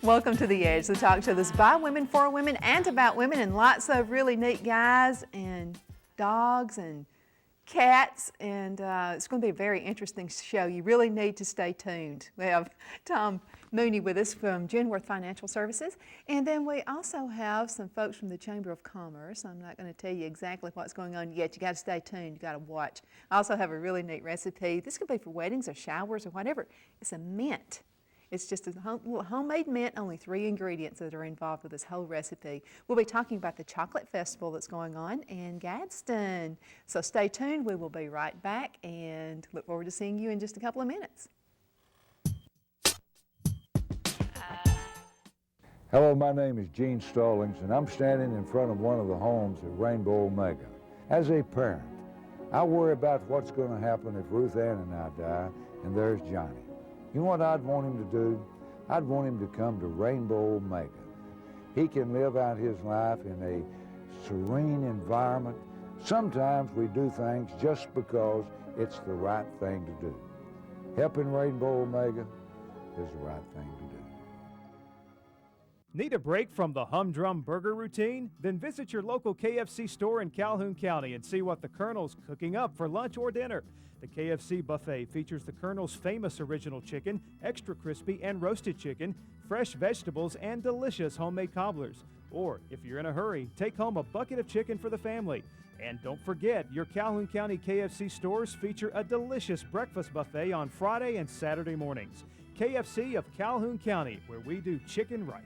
Welcome to The Edge, the talk show that's by women, for women, and about women, and lots of really neat guys and dogs and cats, and it's going to be a very interesting show. You really need to stay tuned. We have Tom Mooney with us from Genworth Financial Services, and then we also have some folks from the Chamber of Commerce. I'm not going to tell you exactly what's going on yet. You got to stay tuned. You got to watch. I also have a really neat recipe. This could be for weddings or showers or whatever. It's a mint. It's just a little homemade mint, only 3 ingredients that are involved with this whole recipe. We'll be talking about the chocolate festival that's going on in Gadsden. So stay tuned. We will be right back and look forward to seeing you in just a couple of minutes. Hello, my name is Gene Stallings, and I'm standing in front of one of the homes at Rainbow Omega. As a parent, I worry about what's going to happen if Ruth Ann and I die, and there's Johnny. You know what I'd want him to do? I'd want him to come to Rainbow Omega. He can live out his life in a serene environment. Sometimes we do things just because it's the right thing to do. Helping Rainbow Omega is the right thing to do. Need a break from the humdrum burger routine? Then visit your local KFC store in Calhoun County and see what the Colonel's cooking up for lunch or dinner. The KFC buffet features the Colonel's famous original chicken, extra crispy and roasted chicken, fresh vegetables, and delicious homemade cobblers. Or, if you're in a hurry, take home a bucket of chicken for the family. And don't forget, your Calhoun County KFC stores feature a delicious breakfast buffet on Friday and Saturday mornings. KFC of Calhoun County, where we do chicken right.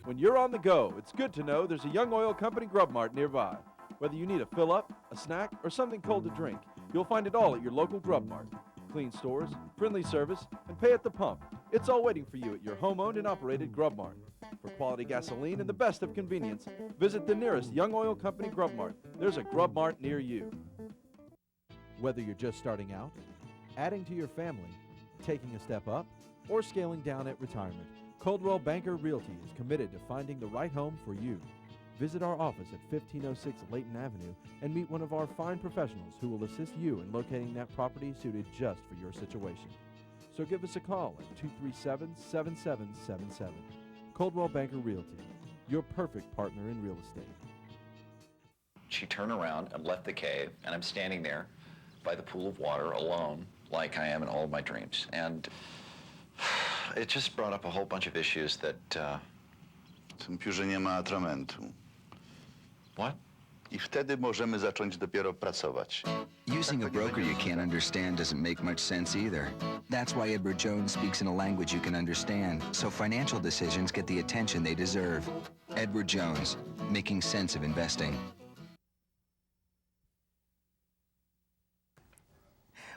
When you're on the go, it's good to know there's a Young Oil Company Grub Mart nearby. Whether you need a fill-up, a snack, or something cold to drink, you'll find it all at your local Grub Mart. Clean stores, friendly service, and pay at the pump. It's all waiting for you at your home-owned and operated Grub Mart. For quality gasoline and the best of convenience, visit the nearest Young Oil Company Grub Mart. There's a Grub Mart near you. Whether you're just starting out, adding to your family, taking a step up, or scaling down at retirement, Coldwell Banker Realty is committed to finding the right home for you. Visit our office at 1506 Layton Avenue and meet one of our fine professionals who will assist you in locating that property suited just for your situation. So give us a call at 237-7777. Coldwell Banker Realty, your perfect partner in real estate. She turned around and left the cave, and I'm standing there by the pool of water alone, like I am in all of my dreams. And it just brought up a whole bunch of issues that... Tym piórze nie ma atramentu. What? I wtedy możemy zacząć dopiero pracować. Using a broker you can't understand doesn't make much sense either. That's why Edward Jones speaks in a language you can understand, so financial decisions get the attention they deserve. Edward Jones, making sense of investing.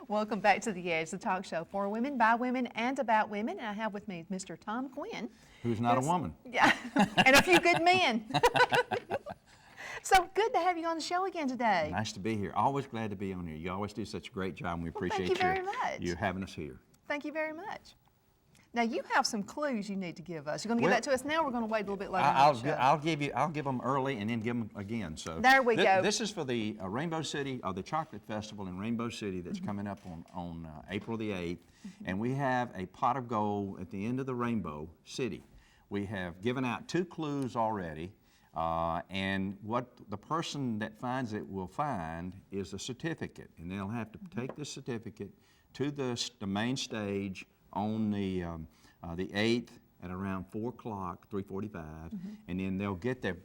Welcome back to The Edge, the talk show for women, by women, and about women. And I have with me Mr. Tom Quinn. Who's not a woman. Yeah, and a few good men. So good to have you on the show again today. Nice to be here. Always glad to be on here. You always do such a great job, and we appreciate thank you very much. you having us here. Thank you very much. Now you have some clues you need to give us. You're going to give that to us now. Or we're going to wait a little bit later. I'll give them early and then give them again. So there we go. This is for the Rainbow City, or the Chocolate Festival in Rainbow City that's coming up on April the 8th, and we have a pot of gold at the end of the Rainbow City. We have given out 2 clues already, and what the person that finds it will find is a certificate, and they'll have to take this certificate to the main stage on the 8th at around 4 o'clock, 3:45, and then they'll get their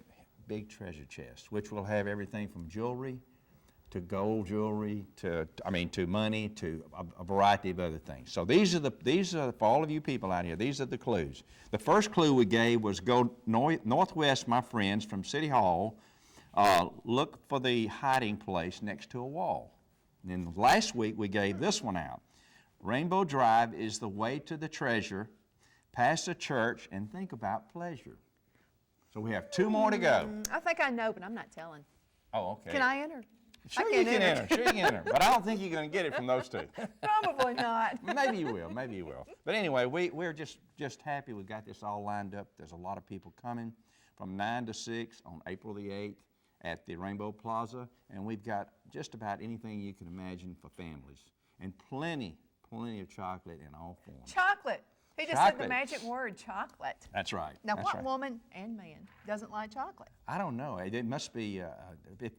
big treasure chest, which will have everything from jewelry to gold jewelry to money to a variety of other things. So these are for all of you people out here. These are the clues. The first clue we gave was go northwest, my friends, from City Hall. Look for the hiding place next to a wall. And then last week we gave this one out. Rainbow Drive is the way to the treasure, past the church, and think about pleasure. So we have 2 more to go. I think I know, but I'm not telling. Oh, okay. Can I enter? Sure you can enter. Sure you can enter. But I don't think you're going to get it from those 2. Probably not. Maybe you will. Maybe you will. But anyway, we're just happy we got this all lined up. There's a lot of people coming from 9 to 6 on April the 8th. at the Rainbow Plaza, and we've got just about anything you can imagine for families, and plenty of chocolate in all forms. Chocolate. He just said the Chocolate. magic word, chocolate. That's right. Now, that's what right. woman and man doesn't like chocolate? I don't know. It must be if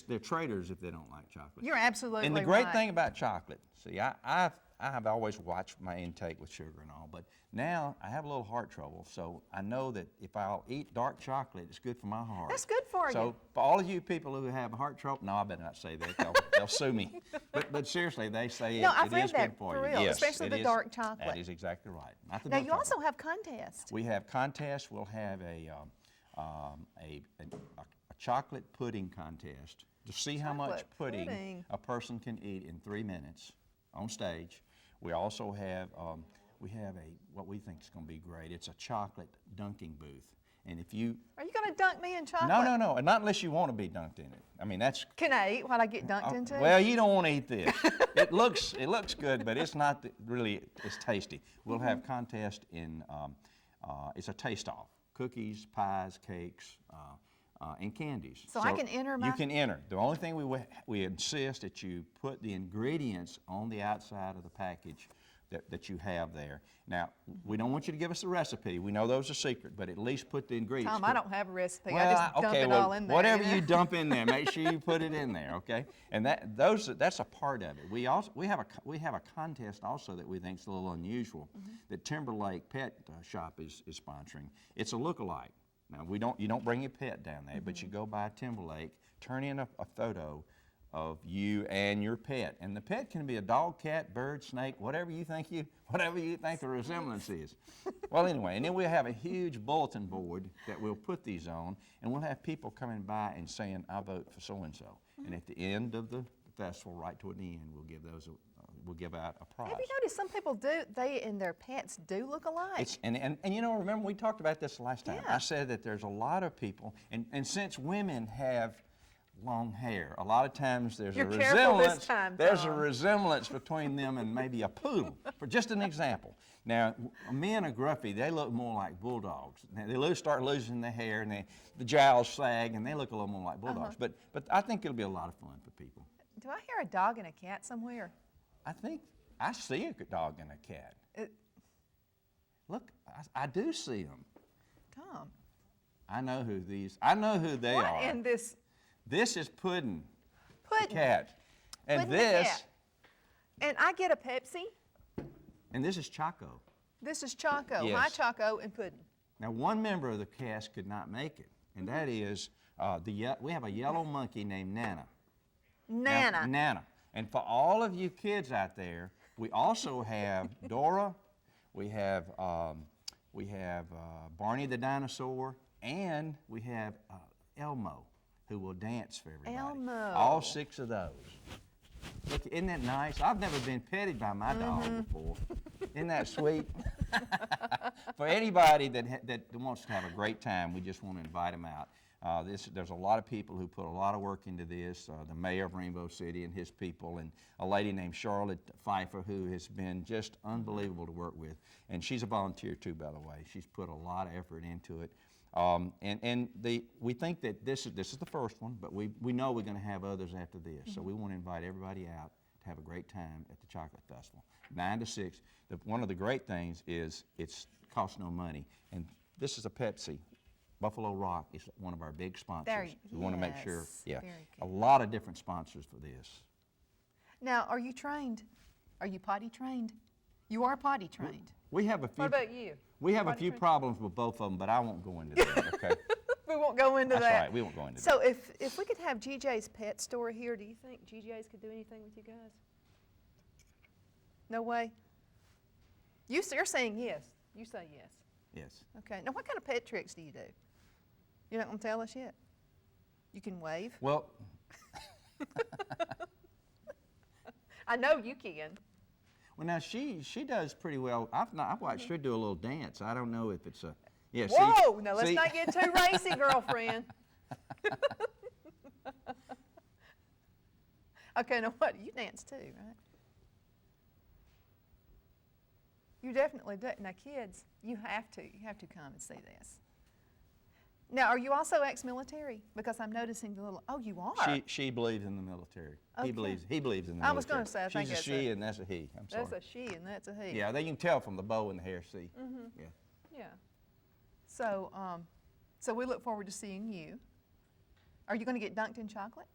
they're traitors if they don't like chocolate. You're absolutely And the right. great thing about chocolate, see, I have always watched my intake with sugar and all, but now I have a little heart trouble, so I know that if I'll eat dark chocolate, it's good for my heart. That's good for you. So for all of you people who have heart trouble, no, I better not say that. They'll sue me. But seriously, they say No, it I've read is that good for for you. real, Yes, especially it the is. dark chocolate. That is exactly right. Not the Now, dark you also chocolate. have contests. We have contests. We'll have a chocolate pudding contest to see how much Chocolate pudding pudding. a person can eat in 3 minutes on stage. We also have what we think is going to be great. It's a chocolate dunking booth, and if you Are you going to dunk me in chocolate? no, and not unless you want to be dunked in it. I mean that's. Can I eat what I get dunked into? Well, you don't want to eat this. It looks good, but it's not really as tasty. We'll have contest in. It's a taste-off: cookies, pies, cakes, and candies. So I can enter my- You can enter. The only thing we insist that you put the ingredients on the outside of the package that you have there. Now, we don't want you to give us the recipe. We know those are secret, but at least put the ingredients. Tom, I don't have a recipe. Well, I just dump it all in there. whatever you know? you dump in there, make sure you put it in there, okay? And that's a part of it. We have a contest also that we think is a little unusual that Timberlake Pet Shop is sponsoring. It's a look-alike. Now you don't bring your pet down there, but you go by Timberlake, turn in a photo of you and your pet, and the pet can be a dog, cat, bird, snake, whatever you think the resemblance is. Well, anyway, and then we'll have a huge bulletin board that we'll put these on, and we'll have people coming by and saying, "I vote for so and so." And at the end of the festival, right toward the end, we'll give out a prize. Have you noticed some people they and their pets do look alike? And you know, remember we talked about this last time. Yeah. I said that there's a lot of people, and since women have long hair, a lot of times there's You're a careful this resemblance. time, There's a Tom. resemblance between them and maybe a poodle. For just an example. Now, men are gruffy. They look more like bulldogs. Now, they start losing their hair, and the jowls sag, and they look a little more like bulldogs. But I think it'll be a lot of fun for people. Do I hear a dog and a cat somewhere? I think I see a dog and a cat. It- Look, I do see them. Tom, I know who they what are. in this This is Puddin', the pudding? cat. And Puddin' the this, cat. And I get a Pepsi. and this is Choco. This is Choco. Hi, Yes. Choco and Puddin'. Now, one member of the cast could not make it, and that is we have a yellow monkey named Nana. Now, Nana. Nana. And for all of you kids out there, we also have Dora, we have Barney the dinosaur, and we have Elmo, who will dance for everybody. Elmo. All 6 of those. Look, isn't that nice? I've never been petted by my dog before. Isn't that sweet? For anybody that wants to have a great time, we just want to invite them out. There's a lot of people who put a lot of work into this. The mayor of Rainbow City and his people, and a lady named Charlotte Pfeiffer, who has been just unbelievable to work with. And she's a volunteer too, by the way. She's put a lot of effort into it. We think that this is the first one, but we know we're going to have others after this. So we want to invite everybody out to have a great time at the Chocolate Festival, 9 to 6. One of the great things is it costs no money, and this is a Pepsi. Buffalo Rock is one of our big sponsors. We want to make sure, yes, very a good. lot of different sponsors for this. Now, are you trained? Are you potty trained? You are potty trained. We have a few. What about you? We have a Potty few trained? problems with both of them, but I won't go into that. Okay. We won't go into That's that. right. We won't go into So if we could have GJ's pet store here, do you think GJ's could do anything with you guys? No way? You're saying yes. You say yes. Yes. Okay. Now, what kind of pet tricks do you do? You're not going to tell us yet? You can wave? Well, I know you can. well, now she does pretty well. I've watched her do a little dance. I don't know if it's a. Yeah. Whoa! See, Now, let's see, not get too racy, girlfriend. Okay, now what? You dance too, right? You definitely do. Now, kids, you have to come and see this. Now, are you also ex-military? Because I'm noticing the little, oh, you are? She believes in the military. Okay. He believes in the military. I was gonna say, I think She's a that's she a- and that's a he. I'm sorry. That's a she and that's a he. Yeah, you can tell from the bow and the hair, see? Yeah. Yeah. So, so we look forward to seeing you. Are you going to get dunked in chocolate?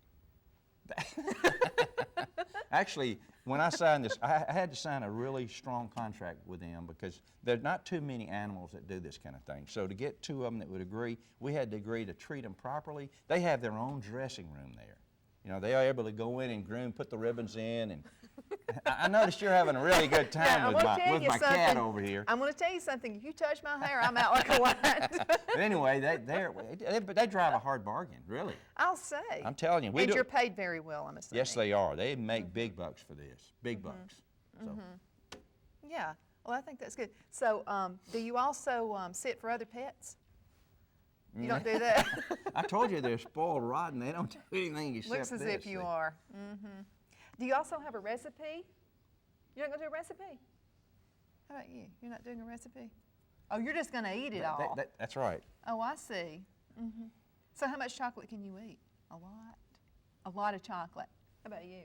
Actually, when I signed this, I had to sign a really strong contract with them because there's not too many animals that do this kind of thing. So to get 2 of them that would agree, we had to agree to treat them properly. They have their own dressing room there. You know, they are able to go in and groom, put the ribbons in, and I noticed you're having a really good time with my cat over here. I'm going to tell you something. If you touch my hair, I'm out like a light. But anyway, they drive a hard bargain, really. I'll say. I'm telling you. And you're paid very well, I'm assuming. Yes, they are. They make big bucks for this, big bucks. So. Yeah. Well, I think that's good. So, do you also sit for other pets? You don't do that? I told you they're spoiled rotten. They don't do anything except Looks as this, if you see. are. Do you also have a recipe? You're not going to do a recipe? How about you? You're not doing a recipe? Oh, you're just going to eat it all. That's right. Oh, I see. So how much chocolate can you eat? A lot. A lot of chocolate. How about you?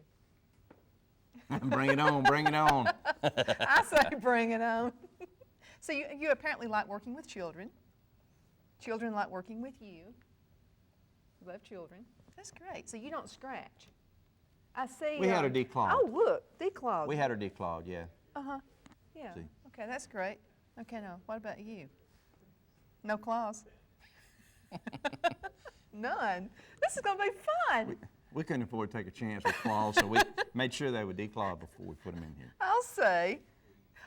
Bring it on, bring it on. I say bring it on. So you apparently like working with children. Children like working with you. You love children. That's great. So you don't scratch. I see. We had her declawed. Oh, look, declawed. We had her declawed, yeah. Yeah. See. Okay, that's great. Okay, now, what about you? No claws? None. This is going to be fun. We couldn't afford to take a chance with claws, so we made sure they were declawed before we put them in here. I'll say.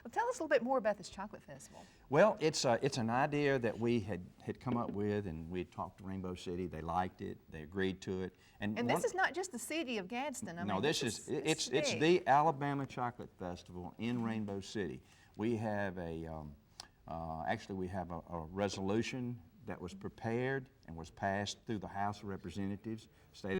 Well, tell us a little bit more about this chocolate festival. Well, it's an idea that we had come up with, and we had talked to Rainbow City. They liked it. They agreed to it. And this is not just the city of Gadsden. I no, mean, this is it's the Alabama Chocolate Festival in Rainbow City. We have actually we have a resolution that was prepared and was passed through the House of Representatives. Stated